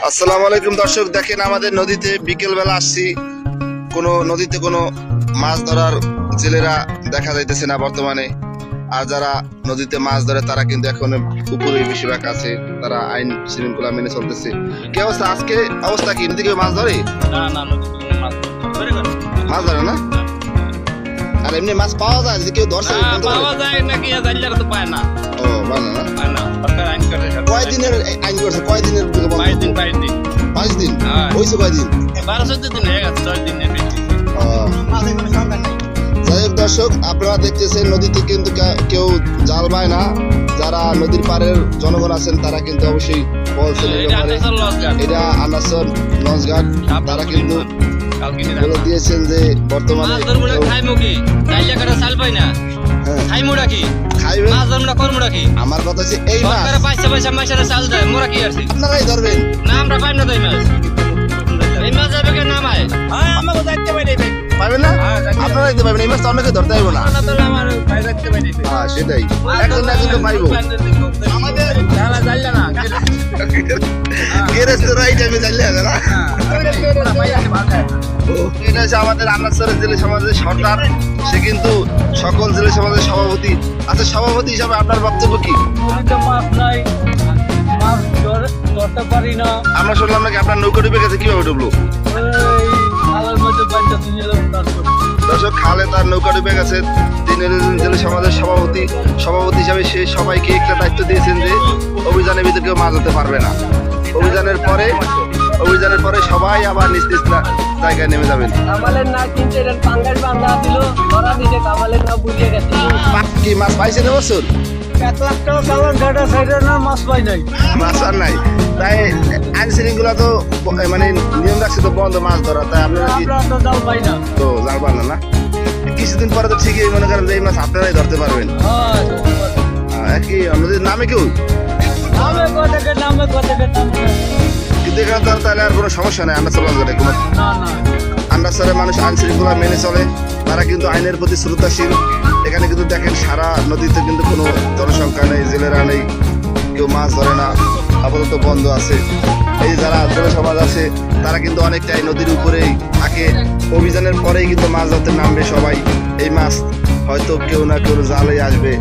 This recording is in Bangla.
আসসালামু আলাইকুম দর্শক, দেখেন আমাদের নদীতে বিকেল বেলা আসছি, কোনো নদীতে কোনো মাছ ধরার জেলেরা দেখা যাইতেছে না বর্তমানে। আর যারা নদীতে মাছ ধরে তারা কিন্তু এখন পুকুরে বেশিরভাগ আছে, তারা আইন শৃঙ্খলা মেনে চলতেছে। কি অবস্থা আজকে? অবস্থা কি, নদীতে মাছ ধরে? মাছ ধরে না? আর এমনি মাছ পাওয়া যায় যে কেউ ধরছে? পাওয়া যায় নাকি জানলে তো পায় না। ও বানা না, পায় না, সরকার আইন করে। কয়দিনের আইন করছে? কয়দিনের? 22 দিন। 5 দিন হয়েছে? কয়দিন? 12-14 দিন হয়ে গেছে, 10 দিনের বেশি। যাই হোক দর্শক, আপনারা দেখতেছেন নদীতে কিন্তু কেউ জাল পায় না। যারা নদীর পাড়ের জনগণ আছেন তারা কিন্তু অবশ্যই বলছেন এটা আনাসর লঞ্চ ঘাট। তারা কিন্তু বলে দিয়েছেন যে বর্তমানে আমার কথা হচ্ছে এই মাছ আপনারাই ধরবেন না, আমরা পাই না তো এই মাছ। এই মাছ যাবে কে নামায়? আমাকে যাইতে পাই নাই। পাবেন না? আপনারাই তো পাবেন, এই মাছ তো অনেকে ধরতে পারবো না। আমার ভাই যাইতে পাই নাই। হ্যাঁ সেটাই, একজন না একজন তো পাইবো। আমাদের জালা জানলে না গেরেস্ট রাইট আমি জানলে আছে না। এটা হচ্ছে আমাদের আনাসরের জেলে সমাজের সরকার, সে কিন্তু সকল জেলে সমাজের সভাপতি। আচ্ছা, সভাপতি হিসাবে আপনার বক্তব্য কি? আমরা শুনলাম নাকি আপনার নৌকা ডুবে গেছে, কিভাবে ডুবলো? দর্শক, খালে তার নৌকা ডুবে গেছে। তিনি জেলে সমাজের সভাপতি হিসাবে সে সবাইকে একটা দায়িত্ব দিয়েছেন যে অভিযানের ভিতরে কেউ মাছ ধরতে পারবে না। অভিযানের পরে সবাই আবার নিজ নিজ জায়গায় নেমে যাবেন। কি মাছ পাইছেন এবছর? মাছ আর নাই, তাই আইন শৃঙ্খলা তো মানে নিয়ম রাখছে তো বন্ধ মাছ ধরা, তাই আপনারা কি তো জাল পান না? কিছুদিন পরে তো ঠিকই মনে করেন যে এই মাছ আপনারাই ধরতে পারবেন। কি নদীর নামে কেউ কিন্তু এখানে তো তাহলে আর কোনো সমস্যা নেই। আমরা চলে যাবে কোনো আন্ডারসারে মানুষ আইন শৃঙ্খলা মেনে চলে, তারা কিন্তু আইনের প্রতি শ্রদ্ধাশীল। এখানে কিন্তু দেখেন সারা নদীতে কিন্তু কোনো জনসংখ্যা নেই, জেলেরা নেই, কেউ মাছ ধরে না, আপাতত বন্ধ আছে। এই যারা জেলে সমাজ আছে তারা কিন্তু অনেকটাই নদীর উপরেই থাকে। অভিযানের পরেই কিন্তু মাছ ধরতে নামবে সবাই। এই মাছ হয়তো কেউ না কেউ জালে আসবে।